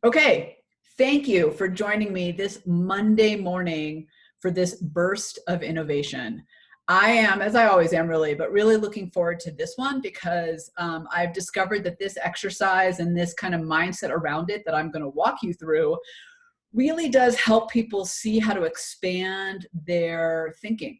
Okay, thank you for joining me this Monday morning for this burst of innovation. I am, as I always am really, but really looking forward to this one because I've discovered that this exercise and this kind of mindset around it that I'm going to walk you through really does help people see how to expand their thinking,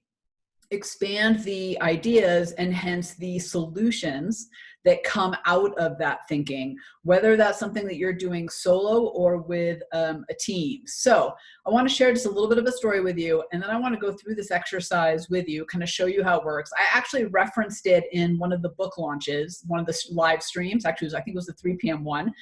expand the ideas and hence the solutions that come out of that thinking, whether that's something that you're doing solo or with a team. So I want to share just a little bit of a story with you, and then I want to go through this exercise with you, kind of show you how it works. I actually referenced it in one of the book launches, one of the live streams. Actually, I think it was the 3 p.m. one,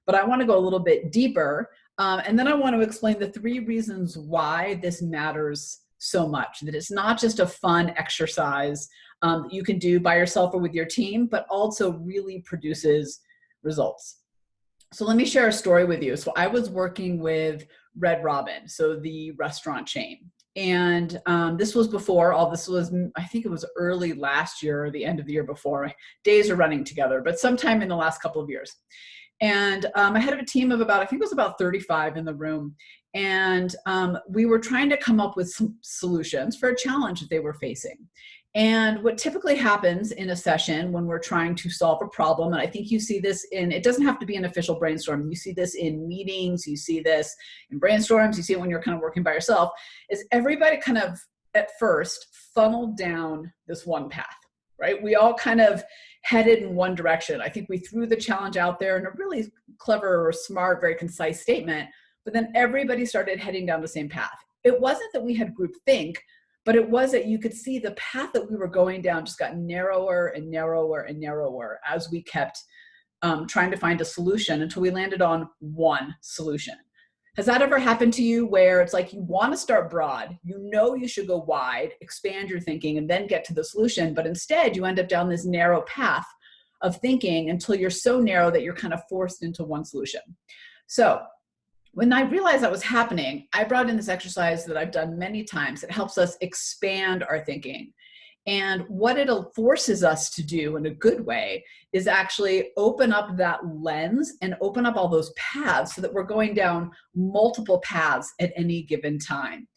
but I want to go a little bit deeper. And then I want to explain the 3 reasons why this matters so much, that it's not just a fun exercise that you can do by yourself or with your team, but also really produces results. So let me share a story with you. So I was working with Red Robin, so the restaurant chain. And this was before, all this was, I think it was early last year or the end of the year before. Days are running together, but sometime in the last couple of years. And I had a team of about, I think it was about 35 in the room. And we were trying to come up with some solutions for a challenge that they were facing. And what typically happens in a session when we're trying to solve a problem, and I think you see this in, it doesn't have to be an official brainstorm, you see this in meetings, you see this in brainstorms, you see it when you're kind of working by yourself, is everybody kind of at first funneled down this one path, right? We all kind of headed in one direction. I think we threw the challenge out there in a really clever or smart, very concise statement, but then everybody started heading down the same path. It wasn't that we had groupthink, but it was that you could see the path that we were going down just got narrower and narrower and narrower as we kept trying to find a solution until we landed on one solution. Has that ever happened to you where it's like you want to start broad, you know you should go wide, expand your thinking, and then get to the solution, but instead you end up down this narrow path of thinking until you're so narrow that you're kind of forced into one solution? So when I realized that was happening, I brought in this exercise that I've done many times. It helps us expand our thinking. And what it forces us to do in a good way is actually open up that lens and open up all those paths so that we're going down multiple paths at any given time.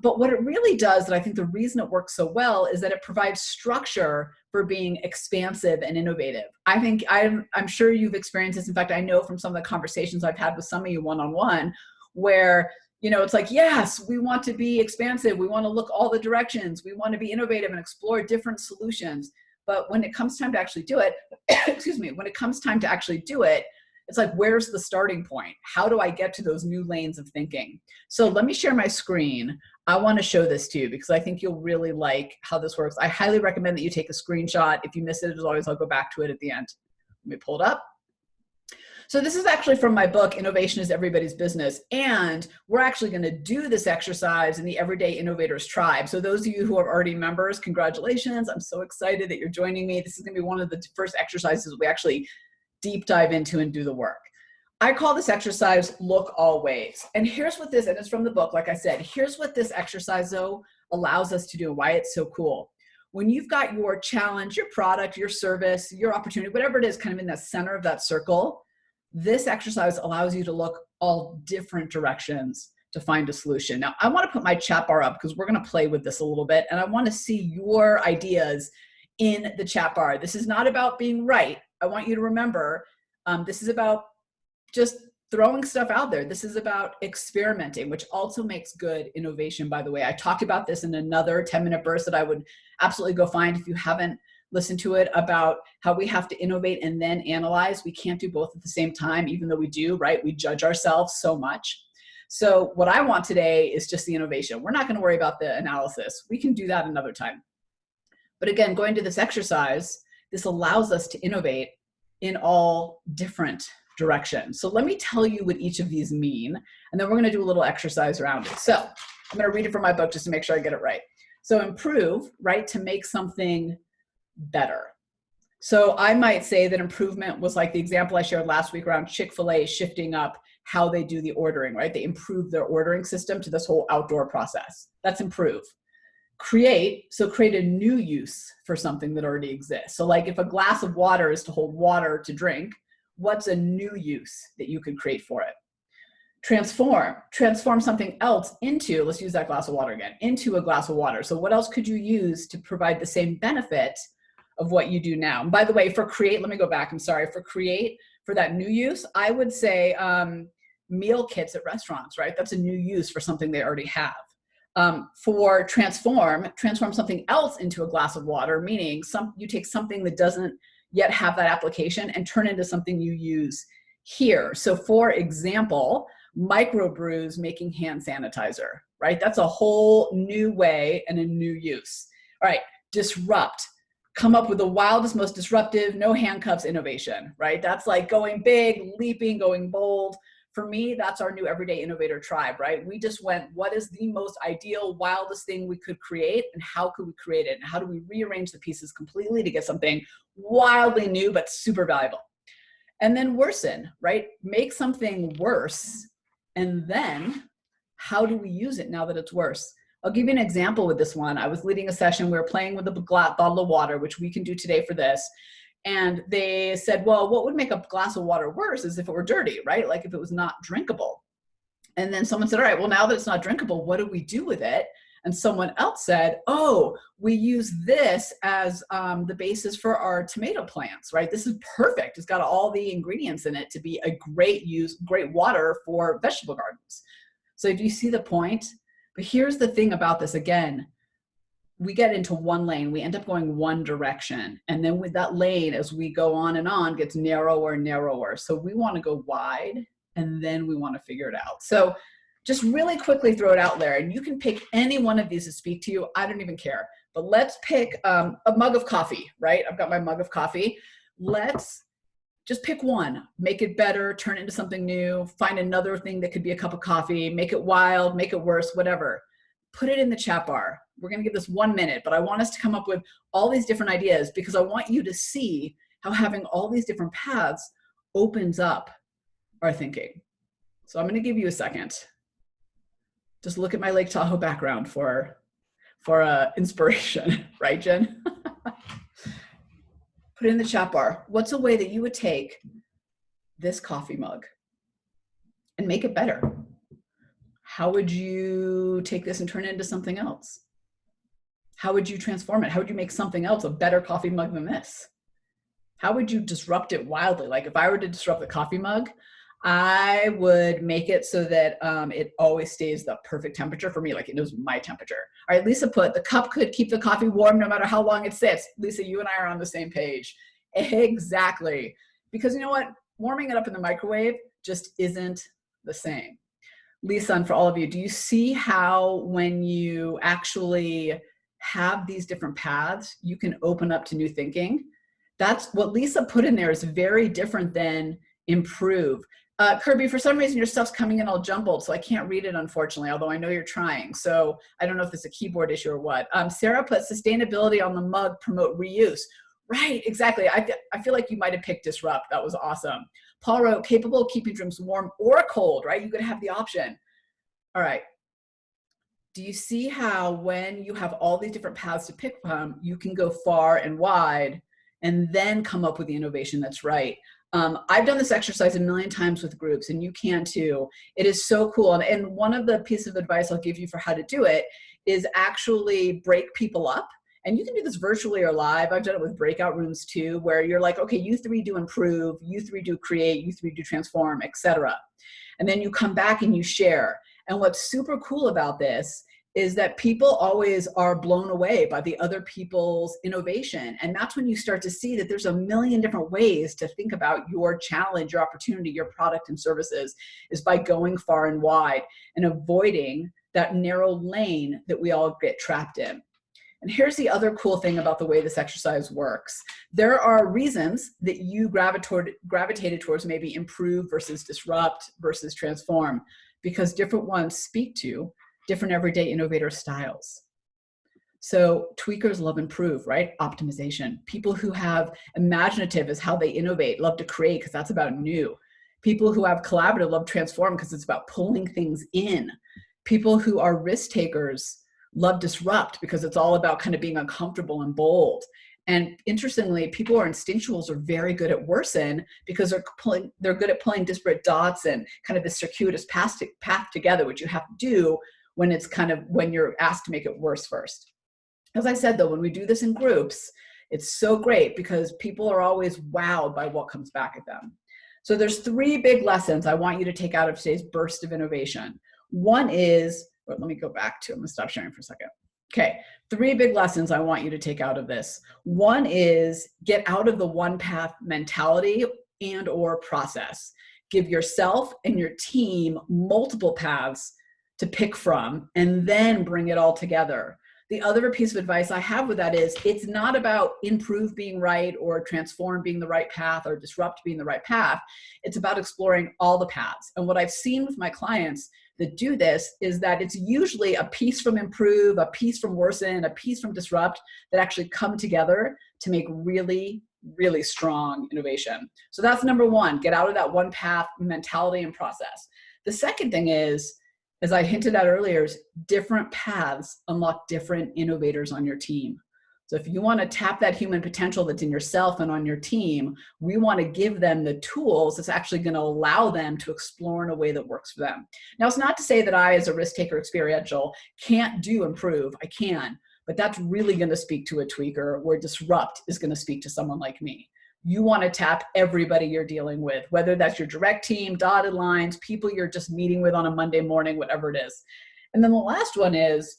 But what it really does, and I think the reason it works so well, is that it provides structure for being expansive and innovative. I think I'm sure you've experienced this. In fact, I know from some of the conversations I've had with some of you one-on-one where it's like, yes, we want to be expansive. We want to look all the directions. We want to be innovative and explore different solutions. But when it comes time to actually do it, excuse me, when it comes time to actually do it, it's like, where's the starting point? How do I get to those new lanes of thinking? So let me share my screen. I want to show this to you because I think you'll really like how this works. I highly recommend that you take a screenshot. If you miss it, as always, I'll go back to it at the end. Let me pull it up. So this is actually from my book, Innovation is Everybody's Business. And we're actually going to do this exercise in the Everyday Innovators Tribe. So those of you who are already members, congratulations. I'm so excited that you're joining me. This is going to be one of the first exercises we actually deep dive into and do the work. I call this exercise Look All Ways. And here's what this, and it's from the book, like I said, here's what this exercise though allows us to do, why it's so cool. When you've got your challenge, your product, your service, your opportunity, whatever it is kind of in the center of that circle, this exercise allows you to look all different directions to find a solution. Now, I want to put my chat bar up because we're going to play with this a little bit, and I want to see your ideas in the chat bar. This is not about being right. I want you to remember, this is about just throwing stuff out there. This is about experimenting, which also makes good innovation, by the way. I talked about this in another 10-minute burst that I would absolutely go find if you haven't listened to it, about how we have to innovate and then analyze. We can't do both at the same time, even though we do, right? We judge ourselves so much. So what I want today is just the innovation. We're not going to worry about the analysis. We can do that another time. But again, going to this exercise, this allows us to innovate in all different directions. So let me tell you what each of these mean, and then we're going to do a little exercise around it. So I'm going to read it from my book just to make sure I get it right. So improve, right, to make something better. So I might say that improvement was like the example I shared last week around Chick-fil-A shifting up how they do the ordering, right? They improved their ordering system to this whole outdoor process. That's improve. Create, so create a new use for something that already exists. So like if a glass of water is to hold water to drink, what's a new use that you could create for it? Transform something else into, let's use that glass of water again, into a glass of water. So what else could you use to provide the same benefit of what you do now? And by the way, for create, let me go back, I'm sorry, for create, for that new use, I would say meal kits at restaurants, right? That's a new use for something they already have. For transform something else into a glass of water, meaning you take something that doesn't yet have that application and turn it into something you use here. So for example, microbrews making hand sanitizer, right? That's a whole new way and a new use. All right, disrupt. Come up with the wildest, most disruptive, no handcuffs innovation, right? That's like going big, leaping, going bold. For me, that's our new everyday innovator tribe, right? We just went, what is the most ideal, wildest thing we could create, and how could we create it? And how do we rearrange the pieces completely to get something wildly new, but super valuable? And then worsen, right? Make something worse. And then how do we use it now that it's worse? I'll give you an example with this one. I was leading a session. We were playing with a bottle of water, which we can do today for this. And they said, well, what would make a glass of water worse is if it were dirty, right? Like if it was not drinkable. And then someone said, all right, well, now that it's not drinkable, what do we do with it? And someone else said, oh, we use this as the basis for our tomato plants, right? This is perfect. It's got all the ingredients in it to be a great water for vegetable gardens. So do you see the point? But here's the thing about this again. We get into one lane, we end up going one direction. And then with that lane, as we go on and on, gets narrower and narrower. So we want to go wide, and then we want to figure it out. So just really quickly throw it out there. And you can pick any one of these to speak to you. I don't even care. But let's pick a mug of coffee, right? I've got my mug of coffee. Let's just pick one, make it better, turn it into something new, find another thing that could be a cup of coffee, make it wild, make it worse, whatever. Put it in the chat bar. We're going to give this 1 minute, but I want us to come up with all these different ideas because I want you to see how having all these different paths opens up our thinking. So I'm going to give you a second. Just look at my Lake Tahoe background for inspiration, right, Jen? Put it in the chat bar. What's a way that you would take this coffee mug and make it better? How would you take this and turn it into something else? How would you transform it? How would you make something else a better coffee mug than this? How would you disrupt it wildly? Like if I were to disrupt the coffee mug, I would make it so that it always stays the perfect temperature for me, like it knows my temperature. All right, Lisa put, the cup could keep the coffee warm no matter how long it sits. Lisa, you and I are on the same page. Exactly. Because you know what? Warming it up in the microwave just isn't the same. Lisa, and for all of you, do you see how when you actually have these different paths, you can open up to new thinking? That's what Lisa put in there is very different than improve. Kirby, for some reason your stuff's coming in all jumbled, so I can't read it, unfortunately, although I know you're trying. So I don't know if it's a keyboard issue or what. Sarah put sustainability on the mug, promote reuse. Right, exactly. I feel like you might have picked disrupt. That was awesome. Paul wrote, capable of keeping drinks warm or cold, right? You could have the option. All right. Do you see how when you have all these different paths to pick from, you can go far and wide and then come up with the innovation that's right? I've done this exercise a million times with groups, and you can too. It is so cool. And one of the pieces of advice I'll give you for how to do it is actually break people up. And you can do this virtually or live. I've done it with breakout rooms too, where you're like, okay, you three do improve, you three do create, you three do transform, etc. And then you come back and you share. And what's super cool about this is that people always are blown away by the other people's innovation. And that's when you start to see that there's a million different ways to think about your challenge, your opportunity, your product and services, is by going far and wide and avoiding that narrow lane that we all get trapped in. And here's the other cool thing about the way this exercise works. There are reasons that you gravitated towards maybe improve versus disrupt versus transform, because different ones speak to different everyday innovator styles. So tweakers love improve, right? Optimization. People who have imaginative is how they innovate, love to create because that's about new. People who have collaborative love transform because it's about pulling things in. People who are risk takers love disrupt because it's all about kind of being uncomfortable and bold. And interestingly, people who are instinctuals are very good at worsen because they're good at pulling disparate dots and kind of the circuitous path together, which you have to do when it's kind of when you're asked to make it worse first. As I said, though, when we do this in groups, it's so great because people are always wowed by what comes back at them. So there's 3 big lessons I want you to take out of today's burst of innovation. One is, let me go back to, I'm gonna stop sharing for a second. Okay, 3 big lessons I want you to take out of this. One is get out of the one path mentality and or process. Give yourself and your team multiple paths to pick from and then bring it all together. The other piece of advice I have with that is it's not about improve being right or transform being the right path or disrupt being the right path. It's about exploring all the paths. And what I've seen with my clients that do this is that it's usually a piece from improve, a piece from worsen, a piece from disrupt that actually come together to make really, really strong innovation. So that's number 1, get out of that one path mentality and process. The second thing is, as I hinted at earlier, is different paths unlock different innovators on your team. So if you want to tap that human potential that's in yourself and on your team, we want to give them the tools that's actually going to allow them to explore in a way that works for them. Now, it's not to say that I, as a risk taker experiential, can't do improve. I can, but that's really going to speak to a tweaker, where disrupt is going to speak to someone like me. You want to tap everybody you're dealing with, whether that's your direct team, dotted lines, people you're just meeting with on a Monday morning, whatever it is. And then the last one is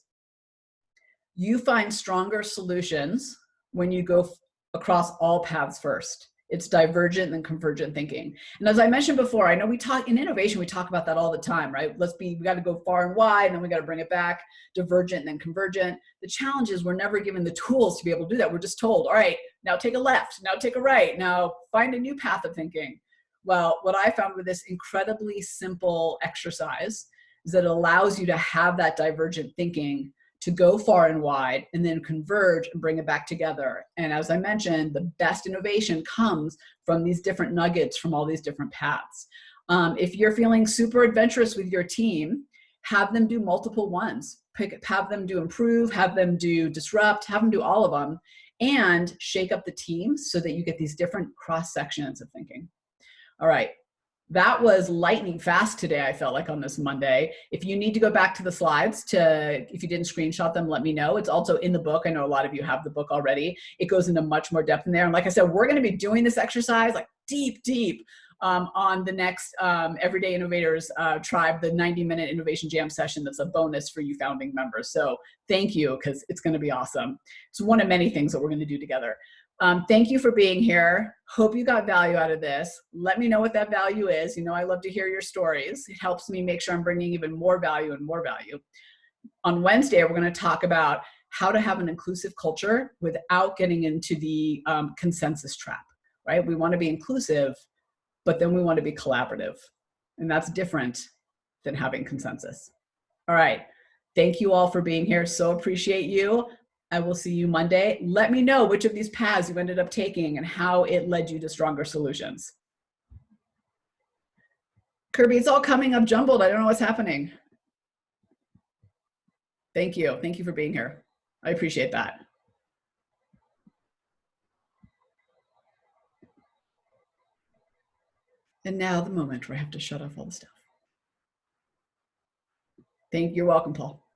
you find stronger solutions when you go across all paths first. It's divergent and convergent thinking. And as I mentioned before, I know we talk in innovation, we talk about that all the time, right? We got to go far and wide, and then we got to bring it back, divergent and then convergent. The challenge is we're never given the tools to be able to do that. We're just told, all right, now take a left, now take a right, now find a new path of thinking. Well, what I found with this incredibly simple exercise is that it allows you to have that divergent thinking to go far and wide and then converge and bring it back together. And as I mentioned, the best innovation comes from these different nuggets from all these different paths. If you're feeling super adventurous with your team, have them do multiple ones. Have them do improve, have them do disrupt, have them do all of them, and shake up the team so that you get these different cross sections of thinking. All right. That was lightning fast today, I felt like, on this Monday. If you need to go back to the slides, if you didn't screenshot them, let me know. It's also in the book. I know a lot of you have the book already. It goes into much more depth in there. And like I said, we're going to be doing this exercise like deep on the next Everyday Innovators Tribe, the 90-minute Innovation Jam session that's a bonus for you founding members. So thank you, because it's going to be awesome. It's one of many things that we're going to do together. Thank you for being here. Hope you got value out of this. Let me know what that value is. You know, I love to hear your stories. It helps me make sure I'm bringing even more value and more value. On Wednesday, we're going to talk about how to have an inclusive culture without getting into the consensus trap, right? We want to be inclusive, but then we want to be collaborative. And that's different than having consensus. All right. Thank you all for being here. So appreciate you. I will see you Monday. Let me know which of these paths you ended up taking and how it led you to stronger solutions. Kirby, it's all coming up jumbled. I don't know what's happening. Thank you. Thank you for being here. I appreciate that. And now the moment where I have to shut off all the stuff. You're welcome, Paul.